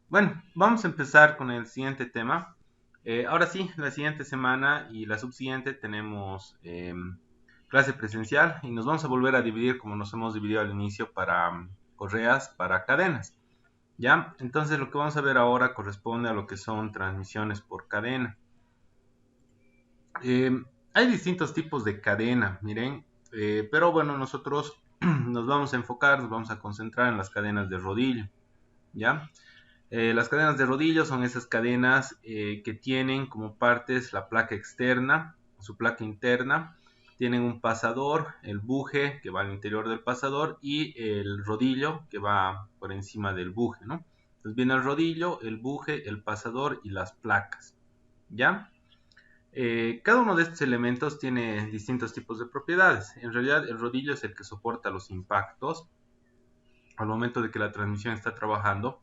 Bueno, vamos a empezar con el siguiente tema. Ahora sí, la siguiente semana y la subsiguiente tenemos clase presencial y nos vamos a volver a dividir como nos hemos dividido al inicio para correas, para cadenas. ¿Ya? Entonces lo que vamos a ver ahora corresponde a lo que son transmisiones por cadena. Eh, Hay distintos tipos de cadena, miren, pero bueno, nosotros nos vamos a enfocar, nos vamos a concentrar en las cadenas de rodillo. ¿Ya? Las cadenas de rodillo son esas cadenas que tienen como partes la placa externa, su placa interna, tienen un pasador, el buje que va al interior del pasador y el rodillo que va por encima del buje, ¿no? Entonces viene el rodillo, el buje, el pasador y las placas, ¿ya? Cada uno de estos elementos tiene distintos tipos de propiedades. En realidad el rodillo es el que soporta los impactos al momento de que la transmisión está trabajando,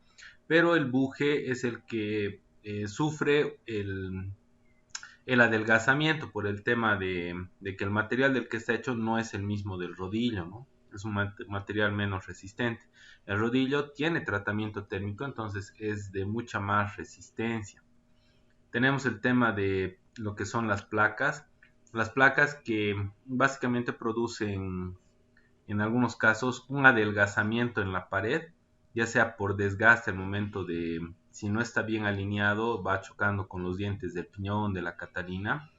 pero el buje es el que sufre el adelgazamiento por el tema de, que el material del que está hecho no es el mismo del rodillo, ¿no? Es un material menos resistente. El rodillo tiene tratamiento térmico, entonces es de mucha más resistencia. Tenemos el tema de lo que son las placas que básicamente producen en algunos casos un adelgazamiento en la pared, ya sea por desgaste al momento de, si no está bien alineado, va chocando con los dientes del piñón, de la catalina,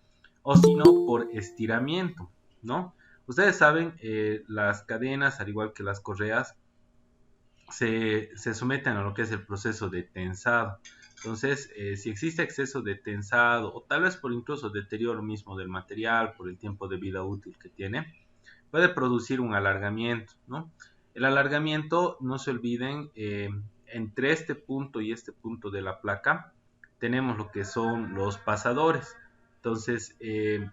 o si no, por estiramiento, ¿no? Ustedes saben, las cadenas, al igual que las correas, se someten a lo que es el proceso de tensado. Entonces, si existe exceso de tensado o tal vez por incluso deterioro mismo del material, por el tiempo de vida útil que tiene, puede producir un alargamiento, ¿no? El alargamiento, no se olviden, entre este punto y este punto de la placa tenemos lo que son los pasadores. Entonces,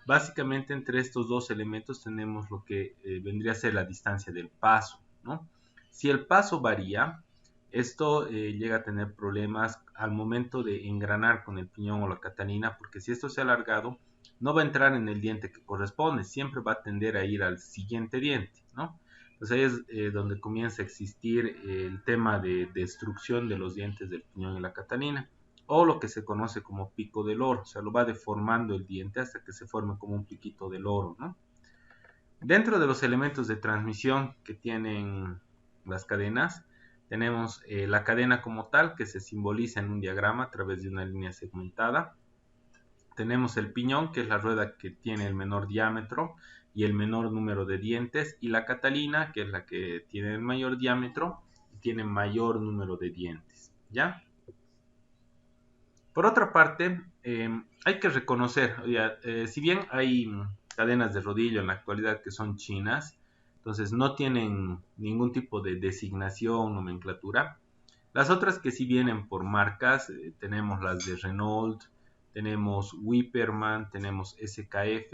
básicamente entre estos dos elementos tenemos lo que vendría a ser la distancia del paso, ¿no? Si el paso varía, esto llega a tener problemas al momento de engranar con el piñón o la catalina, porque si esto se ha alargado, no va a entrar en el diente que corresponde, siempre va a tender a ir al siguiente diente, ¿no? Entonces ahí es donde comienza a existir el tema de destrucción de los dientes del piñón y la catalina, o lo que se conoce como pico del oro, o sea, lo va deformando el diente hasta que se forme como un piquito del oro, ¿no? Dentro de los elementos de transmisión que tienen las cadenas, tenemos la cadena como tal, que se simboliza en un diagrama a través de una línea segmentada. Tenemos el piñón, que es la rueda que tiene el menor diámetro y el menor número de dientes, y la catalina, que es la que tiene el mayor diámetro y tiene mayor número de dientes, ¿ya? Por otra parte, hay que reconocer, si bien hay cadenas de rodillo en la actualidad que son chinas, entonces no tienen ningún tipo de designación, nomenclatura. Las otras que sí vienen por marcas, tenemos las de Renault, tenemos Wipperman, tenemos SKF,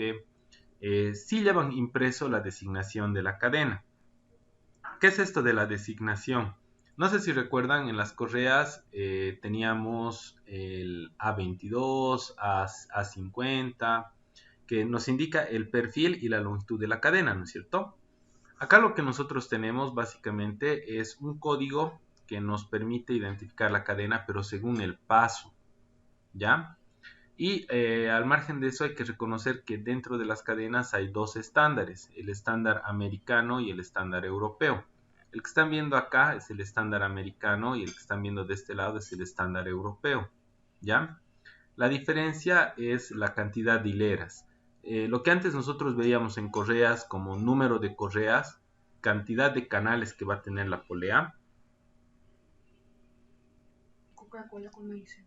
sí llevan impreso la designación de la cadena. ¿Qué es esto de la designación? No sé si recuerdan, en las correas teníamos el A22, A50, que nos indica el perfil y la longitud de la cadena, ¿no es cierto? Acá lo que nosotros tenemos básicamente es un código que nos permite identificar la cadena, pero según el paso, ¿ya? Y al margen de eso hay que reconocer que dentro de las cadenas hay dos estándares, el estándar americano y el estándar europeo. El que están viendo acá es el estándar americano y el que están viendo de este lado es el estándar europeo, ¿ya? La diferencia es la cantidad de hileras. Lo que antes nosotros veíamos en correas como número de correas, cantidad de canales que va a tener la polea. Coca-Cola con medicina.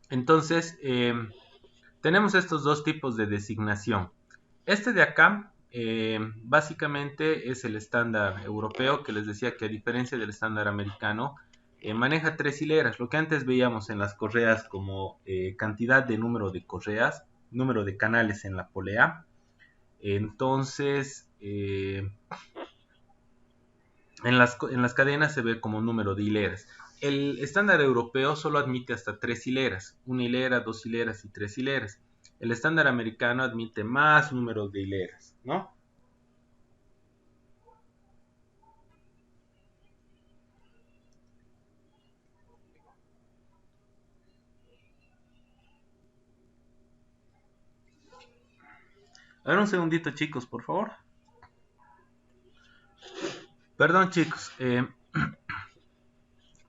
Entonces, tenemos estos dos tipos de designación. Este de acá, básicamente es el estándar europeo, que les decía que a diferencia del estándar americano, maneja tres hileras. Lo que antes veíamos en las correas como cantidad de número de correas, número de canales en la polea. Entonces, en las cadenas se ve como número de hileras. El estándar europeo solo admite hasta tres hileras, una hilera, dos hileras y tres hileras. el estándar americano admite más números de hileras, ¿no? A ver un segundito, chicos, por favor. Perdón, chicos.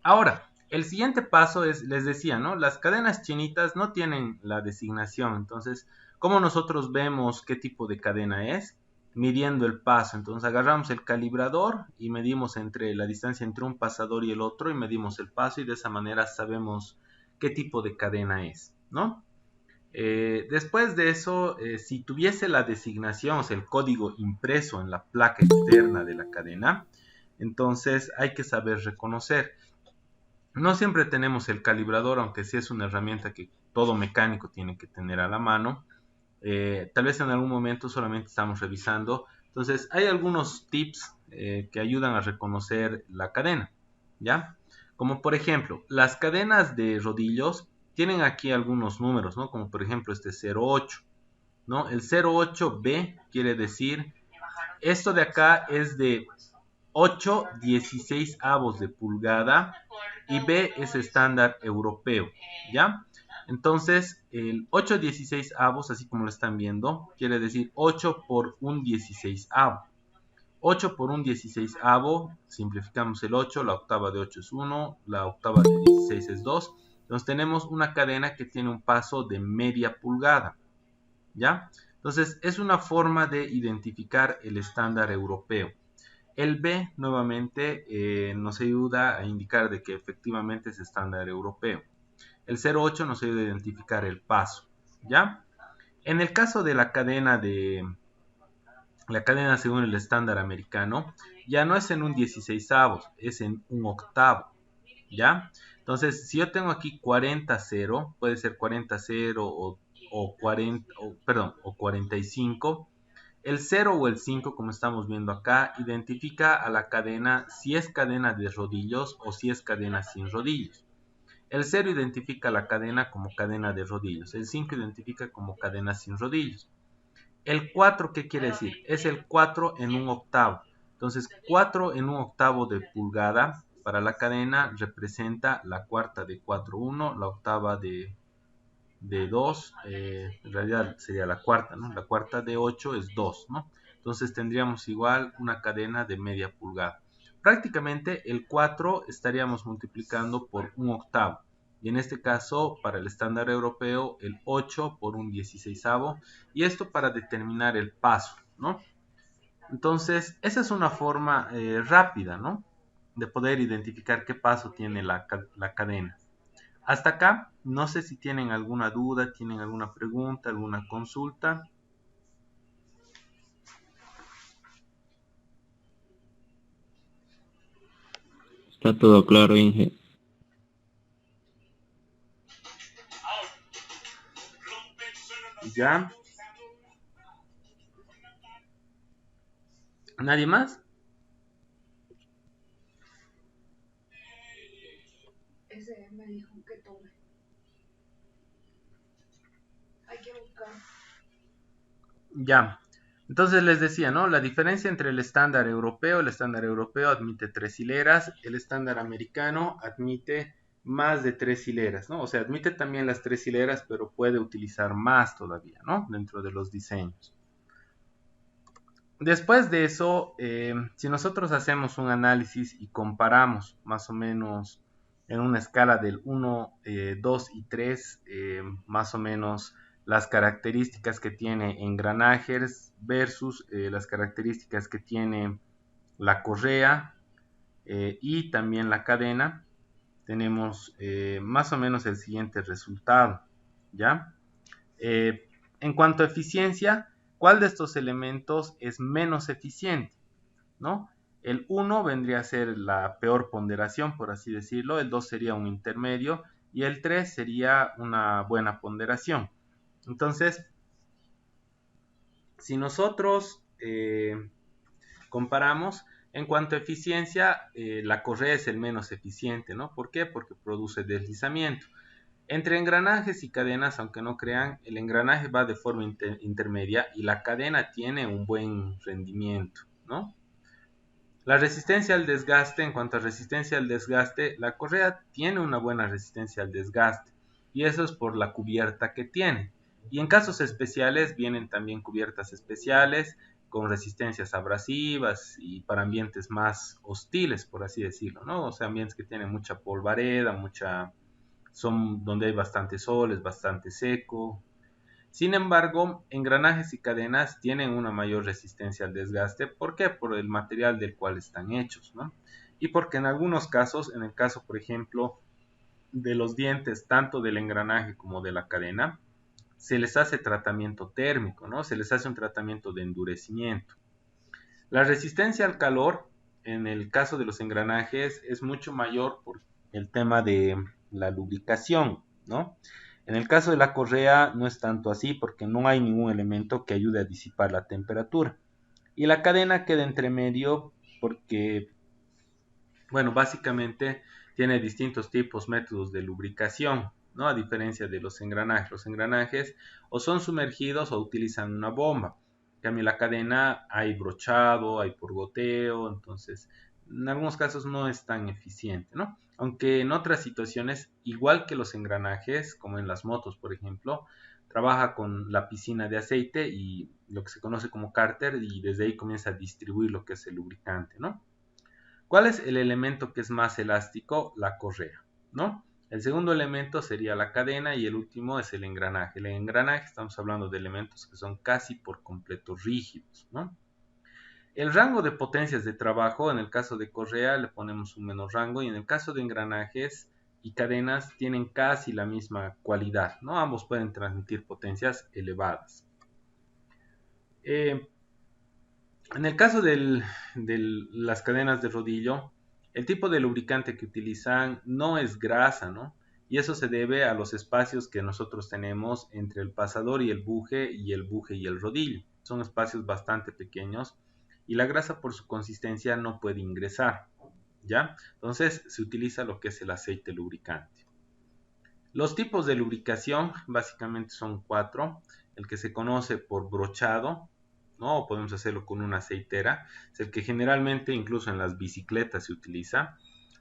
Ahora, el siguiente paso es, les decía, ¿no? Las cadenas chinitas no tienen la designación. Entonces, ¿cómo nosotros vemos qué tipo de cadena es? Midiendo el paso. Entonces, agarramos el calibrador y medimos entre la distancia entre un pasador y el otro y medimos el paso y de esa manera sabemos qué tipo de cadena es, ¿no? Después de eso, si tuviese la designación, o sea, el código impreso en la placa externa de la cadena, entonces hay que saber reconocer. No siempre tenemos el calibrador, aunque sí es una herramienta que todo mecánico tiene que tener a la mano. Tal vez en algún momento solamente estamos revisando. Entonces, hay algunos tips que ayudan a reconocer la cadena, ¿ya? Como por ejemplo, las cadenas de rodillos tienen aquí algunos números, ¿no? Como por ejemplo este 08, ¿no? El 08B quiere decir, esto de acá es de 8/16 avos de pulgada y B es estándar europeo, ¿ya? Entonces, el 8/16 avos, así como lo están viendo, quiere decir 8 por un 16 avo. 8 por un 16 avo, simplificamos el 8, la octava de 8 es 1, la octava de 16 es 2. Entonces tenemos una cadena que tiene un paso de media pulgada, ¿ya? Entonces es una forma de identificar el estándar europeo. El B nuevamente nos ayuda a indicar de que efectivamente es estándar europeo. El 08 nos ayuda a identificar el paso, ¿ya? En el caso de la cadena según el estándar americano, ya no es en un 16 avos, es en un octavo, ¿ya? Entonces, si yo tengo aquí 40-0, puede ser 40-0 o 40, perdón, o 45. El 0 o el 5, como estamos viendo acá, identifica a la cadena si es cadena de rodillos o si es cadena sin rodillos. El 0 identifica la cadena como cadena de rodillos. El 5 identifica como cadena sin rodillos. El 4, ¿qué quiere decir? Es el 4 en un octavo. Entonces, 4 en un octavo de pulgada para la cadena representa la cuarta de 4,1, la octava de 2, en realidad sería la cuarta, ¿no? La cuarta de 8 es 2, ¿no? Entonces tendríamos igual una cadena de media pulgada. Prácticamente el 4 estaríamos multiplicando por un octavo. Y en este caso, para el estándar europeo, el 8 por un 16avo. Y esto para determinar el paso, ¿no? Entonces, esa es una forma rápida, ¿no? De poder identificar qué paso tiene la cadena. Hasta acá, no sé si tienen alguna duda, tienen alguna pregunta, alguna consulta. Está todo claro, Inge. ¿Ya? ¿Nadie más? Ese me dijo que tome. Hay que buscar. Ya. Entonces les decía, ¿no? La diferencia entre el estándar europeo admite 3 hileras, el estándar americano admite más de 3 hileras, ¿no? O sea, admite también las 3 hileras, pero puede utilizar más todavía, ¿no? Dentro de los diseños. Después de eso, si nosotros hacemos un análisis y comparamos más o menos en una escala del 1, 2 y 3, más o menos las características que tiene engranajes versus las características que tiene la correa y también la cadena, tenemos más o menos el siguiente resultado, ¿ya? En cuanto a eficiencia, ¿cuál de estos elementos es menos eficiente? ¿No? El 1 vendría a ser la peor ponderación, por así decirlo, el 2 sería un intermedio y el 3 sería una buena ponderación. Entonces, si nosotros comparamos, en cuanto a eficiencia, la correa es el menos eficiente, ¿no? ¿Por qué? Porque produce deslizamiento. Entre engranajes y cadenas, aunque no crean, el engranaje va de forma intermedia y la cadena tiene un buen rendimiento, ¿no? La resistencia al desgaste, en cuanto a resistencia al desgaste, la correa tiene una buena resistencia al desgaste y eso es por la cubierta que tiene. Y en casos especiales vienen también cubiertas especiales con resistencias abrasivas y para ambientes más hostiles, por así decirlo, ¿no? O sea, ambientes que tienen mucha polvareda, son donde hay bastante sol, es bastante seco. Sin embargo, engranajes y cadenas tienen una mayor resistencia al desgaste. ¿Por qué? Por el material del cual están hechos, ¿no? Y porque en algunos casos, en el caso, por ejemplo, de los dientes, tanto del engranaje como de la cadena, se les hace tratamiento térmico, ¿no? Se les hace un tratamiento de endurecimiento. La resistencia al calor, en el caso de los engranajes, es mucho mayor por el tema de la lubricación, ¿no? En el caso de la correa no es tanto así porque no hay ningún elemento que ayude a disipar la temperatura. Y la cadena queda entre medio porque, bueno, básicamente tiene distintos tipos, métodos de lubricación, ¿no? A diferencia de los engranajes. Los engranajes o son sumergidos o utilizan una bomba. En cambio, la cadena hay brochado, hay por goteo, entonces en algunos casos no es tan eficiente, ¿no? Aunque en otras situaciones, igual que los engranajes, como en las motos, por ejemplo, trabaja con la piscina de aceite y lo que se conoce como cárter y desde ahí comienza a distribuir lo que es el lubricante, ¿no? ¿Cuál es el elemento que es más elástico? La correa, ¿no? El segundo elemento sería la cadena y el último es el engranaje. El engranaje estamos hablando de elementos que son casi por completo rígidos, ¿no? El rango de potencias de trabajo, en el caso de correa le ponemos un menor rango y en el caso de engranajes y cadenas tienen casi la misma cualidad, ¿no? Ambos pueden transmitir potencias elevadas. En el caso de las cadenas de rodillo, el tipo de lubricante que utilizan no es grasa, ¿no? Y eso se debe a los espacios que nosotros tenemos entre el pasador y el buje y el rodillo. Son espacios bastante pequeños y la grasa por su consistencia no puede ingresar, ¿ya? Entonces se utiliza lo que es el aceite lubricante. Los tipos de lubricación básicamente son 4. El que se conoce por brochado, ¿no? O podemos hacerlo con una aceitera. Es el que generalmente incluso en las bicicletas se utiliza.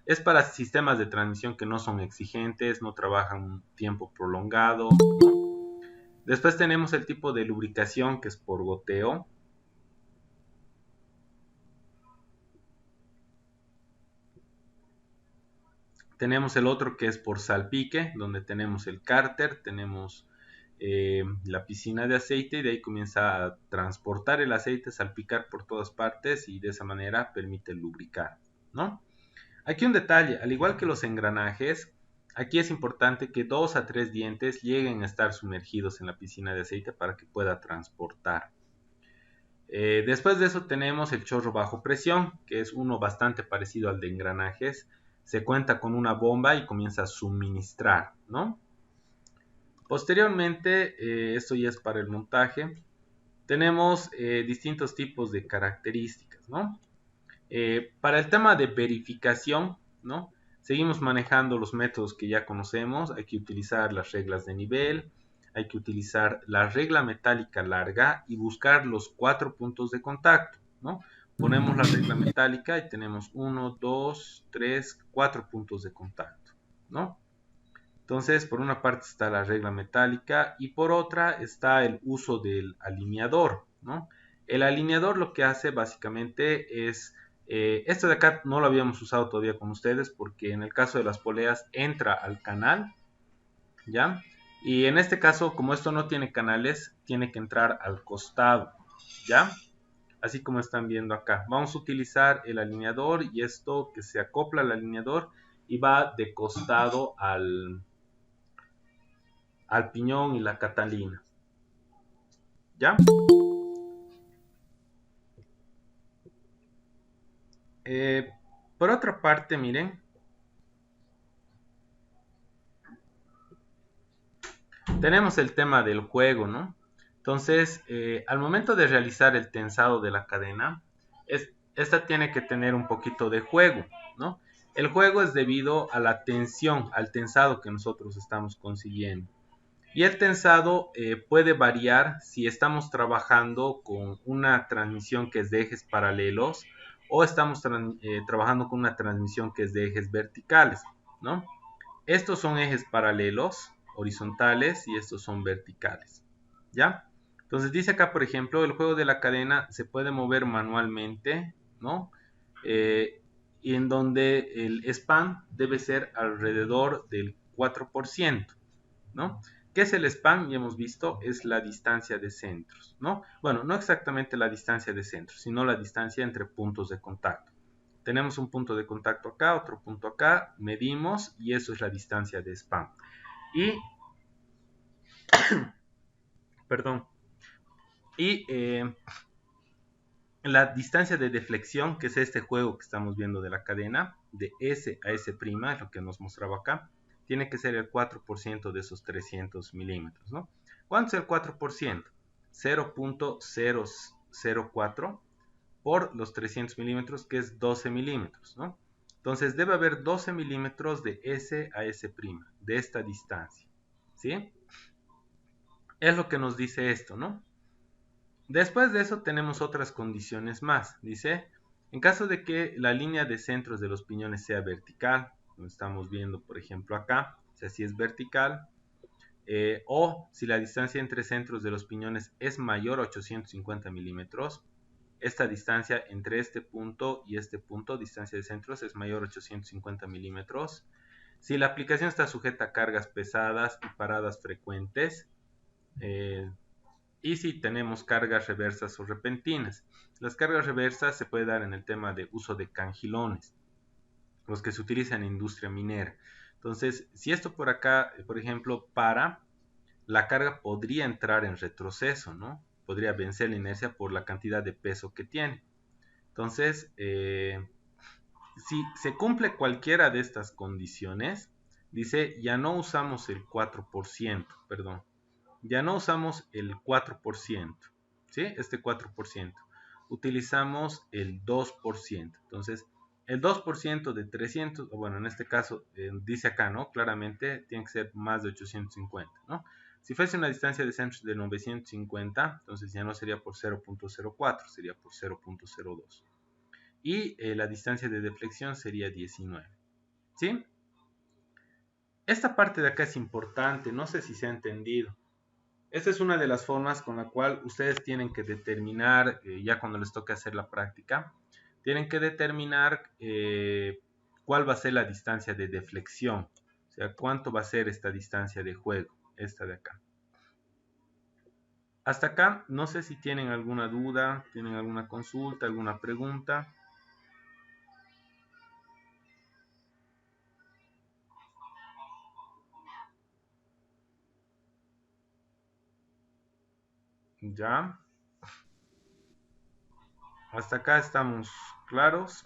Es para sistemas de transmisión que no son exigentes, no trabajan un tiempo prolongado, ¿no? Después tenemos el tipo de lubricación que es por goteo. Tenemos el otro que es por salpique, donde tenemos el cárter, tenemos la piscina de aceite y de ahí comienza a transportar el aceite, salpicar por todas partes y de esa manera permite lubricar, ¿no? Aquí un detalle, al igual que los engranajes, aquí es importante que 2 a 3 dientes lleguen a estar sumergidos en la piscina de aceite para que pueda transportar. Después de eso tenemos el chorro bajo presión, que es uno bastante parecido al de engranajes. Se cuenta con una bomba y comienza a suministrar, ¿no? Posteriormente, esto ya es para el montaje, tenemos distintos tipos de características, ¿no? Para el tema de verificación, ¿no? Seguimos manejando los métodos que ya conocemos. Hay que utilizar las reglas de nivel, hay que utilizar la regla metálica larga y buscar los 4 puntos de contacto, ¿no? Ponemos la regla metálica y tenemos 1, 2, 3, 4 puntos de contacto, ¿no? Entonces, por una parte está la regla metálica y por otra está el uso del alineador, ¿no? El alineador lo que hace básicamente es, esto de acá no lo habíamos usado todavía con ustedes porque en el caso de las poleas entra al canal, ¿ya? Y en este caso, como esto no tiene canales, tiene que entrar al costado, ¿ya? Así como están viendo acá. Vamos a utilizar el alineador y esto que se acopla al alineador y va de costado al piñón y la catalina, ¿ya? Por otra parte, miren, tenemos el tema del juego, ¿no? Entonces, al momento de realizar el tensado de la cadena, esta tiene que tener un poquito de juego, ¿no? El juego es debido a la tensión, al tensado que nosotros estamos consiguiendo. Y el tensado puede variar si estamos trabajando con una transmisión que es de ejes paralelos o estamos trabajando con una transmisión que es de ejes verticales, ¿no? Estos son ejes paralelos, horizontales, y estos son verticales, ¿ya? Entonces dice acá, por ejemplo, el juego de la cadena se puede mover manualmente, ¿no? Y en donde el span debe ser alrededor del 4%, ¿no? ¿Qué es el span? Ya hemos visto, es la distancia de centros, ¿no? Bueno, no exactamente la distancia de centros, sino la distancia entre puntos de contacto. Tenemos un punto de contacto acá, otro punto acá, medimos y eso es la distancia de span. Y, perdón, y la distancia de deflexión, que es este juego que estamos viendo de la cadena, de S a S', es lo que nos mostraba acá, tiene que ser el 4% de esos 300 milímetros, ¿no? ¿Cuánto es el 4%? 0.004 por los 300 milímetros, que es 12 milímetros, ¿no? Entonces debe haber 12 milímetros de S a S', de esta distancia, ¿sí? Es lo que nos dice esto, ¿no? Después de eso tenemos otras condiciones más. Dice, en caso de que la línea de centros de los piñones sea vertical, como estamos viendo por ejemplo acá, o sea, si es vertical, o si la distancia entre centros de los piñones es mayor a 850 milímetros, esta distancia entre este punto y este punto, distancia de centros, es mayor a 850 milímetros. Si la aplicación está sujeta a cargas pesadas y paradas frecuentes, y si tenemos cargas reversas o repentinas. Las cargas reversas se puede dar en el tema de uso de cangilones, los que se utilizan en industria minera. Entonces, si esto por acá, por ejemplo, para, la carga podría entrar en retroceso, ¿no? Podría vencer la inercia por la cantidad de peso que tiene. Entonces, si se cumple cualquiera de estas condiciones, dice, ya no usamos el 4%, perdón, ya no usamos el 4%, ¿sí? Este 4%. Utilizamos el 2%. Entonces, el 2% de 300, bueno, en este caso, dice acá, ¿no? Claramente tiene que ser más de 850, ¿no? Si fuese una distancia de centros de 950, entonces ya no sería por 0.04, sería por 0.02. Y la distancia de deflexión sería 19, ¿sí? Esta parte de acá es importante, no sé si se ha entendido. Esta es una de las formas con la cual ustedes tienen que determinar, ya cuando les toque hacer la práctica, tienen que determinar cuál va a ser la distancia de deflexión, o sea, cuánto va a ser esta distancia de juego, esta de acá. Hasta acá, no sé si tienen alguna duda, tienen alguna consulta, alguna pregunta. Ya, hasta acá estamos claros.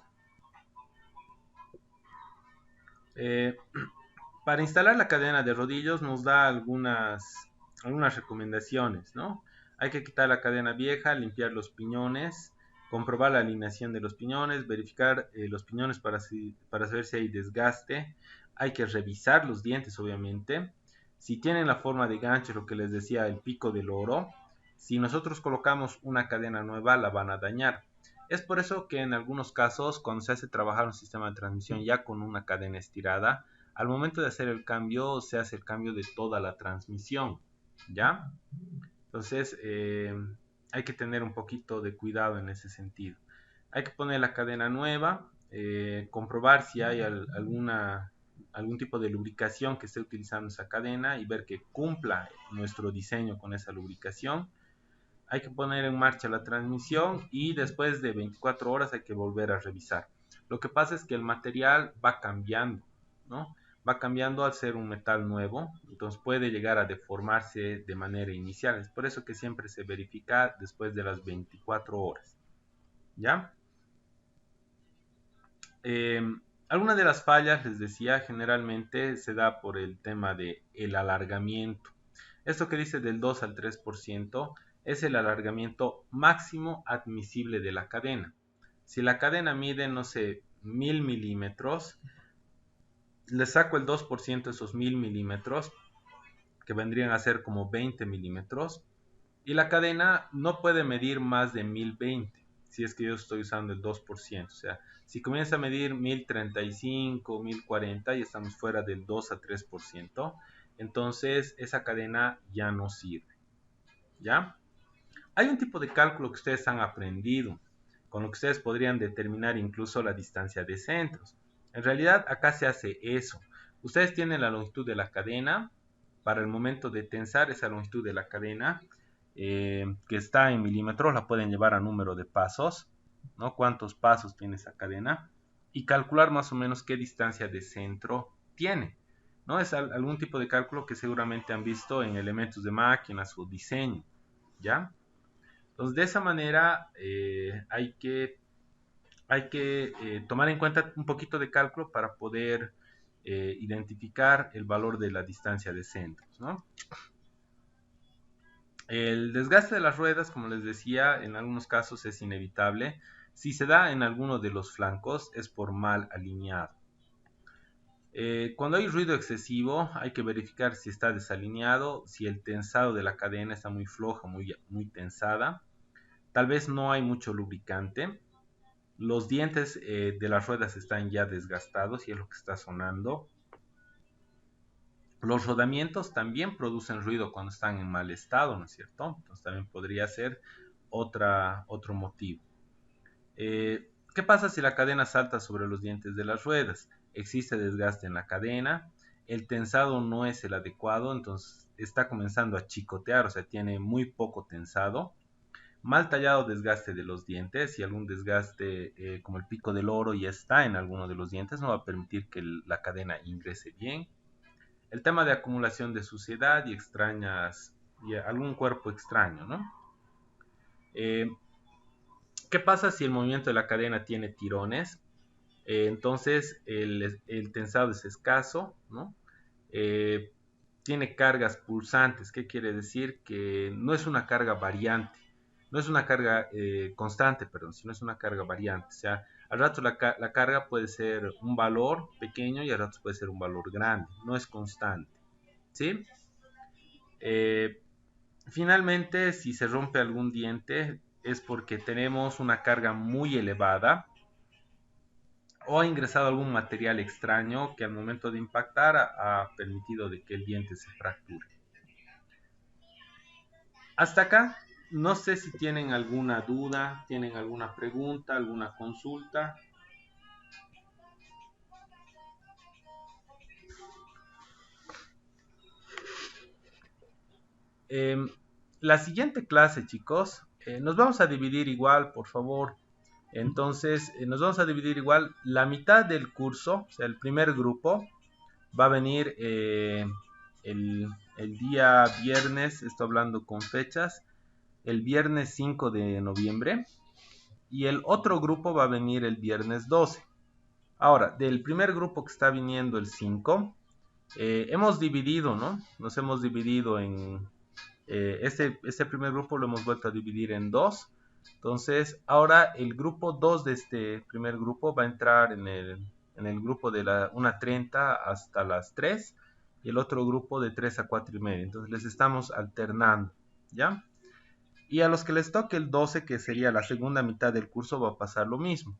Eh, para instalar la cadena de rodillos nos da algunas recomendaciones, ¿no? Hay que quitar la cadena vieja, limpiar los piñones, comprobar la alineación de los piñones, verificar los piñones para saber si hay desgaste. Hay que revisar los dientes, obviamente. Si tienen la forma de gancho, lo que les decía, el pico del oro, si nosotros colocamos una cadena nueva, la van a dañar. Es por eso que en algunos casos, cuando se hace trabajar un sistema de transmisión ya con una cadena estirada, al momento de hacer el cambio, se hace el cambio de toda la transmisión, ¿ya? Entonces, hay que tener un poquito de cuidado en ese sentido. Hay que poner la cadena nueva, comprobar si hay algún tipo de lubricación que esté utilizando esa cadena y ver que cumpla nuestro diseño con esa lubricación. Hay que poner en marcha la transmisión y después de 24 horas hay que volver a revisar. Lo que pasa es que el material va cambiando, ¿no? Va cambiando al ser un metal nuevo, entonces puede llegar a deformarse de manera inicial. Es por eso que siempre se verifica después de las 24 horas, ¿ya? Eh, Alguna de las fallas, les decía, generalmente se da por el tema de el alargamiento. Esto que dice del 2 al 3% es el alargamiento máximo admisible de la cadena. Si la cadena mide, no sé, 1000 milímetros, le saco el 2% de esos 1000 milímetros, que vendrían a ser como 20 milímetros, y la cadena no puede medir más de 1020, si es que yo estoy usando el 2%. O sea, si comienza a medir 1035, 1040 y estamos fuera del 2 a 3%, entonces esa cadena ya no sirve. ¿Ya? Hay un tipo de cálculo que ustedes han aprendido, con lo que ustedes podrían determinar incluso la distancia de centros. En realidad acá se hace eso. Ustedes tienen la longitud de la cadena. Para el momento de tensar esa longitud de la cadena, que está en milímetros, la pueden llevar a número de pasos, ¿no? Cuántos pasos tiene esa cadena y calcular más o menos qué distancia de centro tiene, ¿no? Es algún tipo de cálculo que seguramente han visto en elementos de máquinas o diseño, ¿ya? Entonces, de esa manera hay que tomar en cuenta un poquito de cálculo para poder identificar el valor de la distancia de centros, ¿no? El desgaste de las ruedas, como les decía, en algunos casos es inevitable. Si se da en alguno de los flancos es por mal alineado. Cuando hay ruido excesivo hay que verificar si está desalineado, si el tensado de la cadena está muy floja, muy tensada. Tal vez no hay mucho lubricante. Los dientes de las ruedas están ya desgastados y es lo que está sonando. Los rodamientos también producen ruido cuando están en mal estado, ¿no es cierto? Entonces también podría ser otro motivo. ¿Qué pasa si la cadena salta sobre los dientes de las ruedas? Existe desgaste en la cadena, el tensado no es el adecuado, entonces está comenzando a chicotear, o sea, tiene muy poco tensado. Mal tallado desgaste de los dientes, y algún desgaste como el pico del oro ya está en alguno de los dientes, no va a permitir que la cadena ingrese bien. El tema de acumulación de suciedad y algún cuerpo extraño, ¿no? ¿Qué pasa si el movimiento de la cadena tiene tirones? Entonces el tensado es escaso, ¿no? Eh, Tiene cargas pulsantes. ¿Qué quiere decir? Que no es una carga variante, no es una carga constante, perdón, sino es una carga variante. O sea, al rato la carga puede ser un valor pequeño y al rato puede ser un valor grande, no es constante, ¿sí? Eh, Finalmente, si se rompe algún diente es porque tenemos una carga muy elevada o ha ingresado algún material extraño que al momento de impactar ha permitido de que el diente se fracture. Hasta acá, no sé si tienen alguna duda, tienen alguna pregunta, alguna consulta. Eh, la siguiente clase, chicos, nos vamos a dividir igual, por favor. Entonces, nos vamos a dividir igual. La mitad del curso, o sea, el primer grupo, va a venir el día viernes, estoy hablando con fechas, el viernes 5 de noviembre, y el otro grupo va a venir el viernes 12. Ahora, del primer grupo que está viniendo el 5, hemos dividido, ¿no? Nos hemos dividido en... este primer grupo lo hemos vuelto a dividir en dos. Entonces, ahora el grupo 2 de este primer grupo va a entrar en el grupo de la 1:30 hasta las 3 y el otro grupo de 3 a 4:30. Entonces, les estamos alternando, ¿ya? Y a los que les toque el 12, que sería la segunda mitad del curso, va a pasar lo mismo,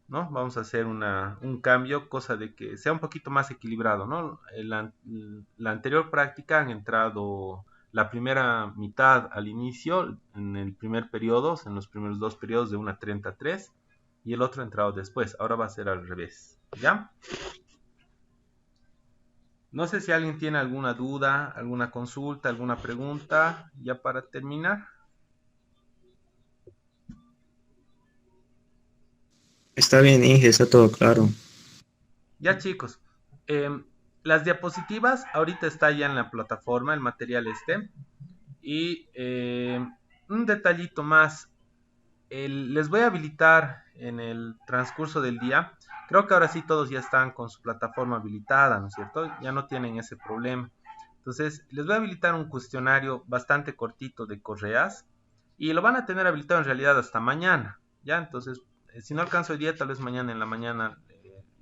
¿no? Vamos a hacer un cambio, cosa de que sea un poquito más equilibrado, ¿no? La anterior práctica han entrado la primera mitad al inicio, en el primer periodo, en los primeros dos periodos de 1:30 a 3, y el otro ha entrado después. Ahora va a ser al revés, ¿ya? No sé si alguien tiene alguna duda, alguna consulta, alguna pregunta, ya para terminar. Está bien, Inge, está todo claro. Ya, chicos, las diapositivas ahorita está ya en la plataforma, el material este. Y un detallito más, les voy a habilitar en el transcurso del día. Creo que ahora sí todos ya están con su plataforma habilitada, ¿no es cierto? Ya no tienen ese problema. Entonces, les voy a habilitar un cuestionario bastante cortito de correas y lo van a tener habilitado en realidad hasta mañana, ¿ya? Entonces, si no alcanzo el día, tal vez mañana en la mañana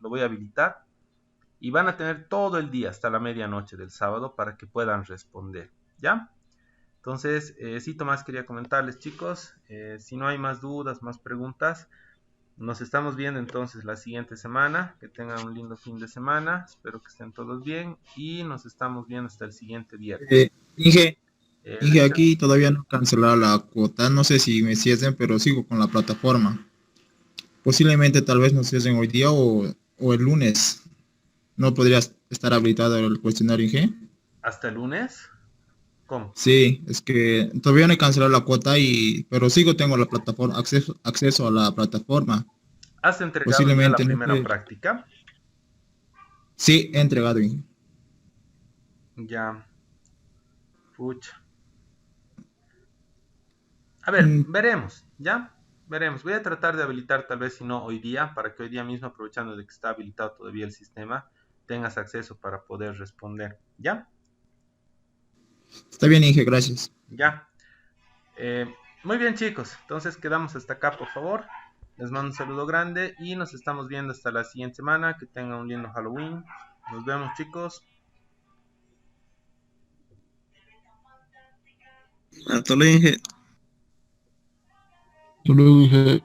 lo voy a habilitar y van a tener todo el día hasta la medianoche del sábado para que puedan responder, ¿ya? Entonces, sí, Tomás, quería comentarles, chicos, si no hay más dudas, más preguntas, nos estamos viendo entonces la siguiente semana. Que tengan un lindo fin de semana. Espero que estén todos bien. Y nos estamos viendo hasta el siguiente viernes. Inge, Richard, aquí todavía no he cancelado la cuota. No sé si me cierren, pero sigo con la plataforma. Posiblemente tal vez nos cierren hoy día o el lunes. ¿No podrías estar habilitado el cuestionario, Inge? hasta el lunes. ¿Cómo? Sí, es que todavía no he cancelado la cuota pero sigo tengo la plataforma, acceso a la plataforma. ¿Has entregado ya la Posiblemente, no primera sé. práctica? Sí, he entregado, Inge. Ya, pucha. A ver, Mm, veremos, ¿ya? Veremos. Voy a tratar de habilitar tal vez si no hoy día, para que hoy día mismo, aprovechando de que está habilitado todavía el sistema, tengas acceso para poder responder, ¿ya? Está bien, Inge, gracias. Ya. Eh, Muy bien, chicos. Entonces quedamos hasta acá, por favor. Les mando un saludo grande y nos estamos viendo hasta la siguiente semana. Que tengan un lindo Halloween. Nos vemos, chicos. Hasta luego, Inge. Hasta luego, dije.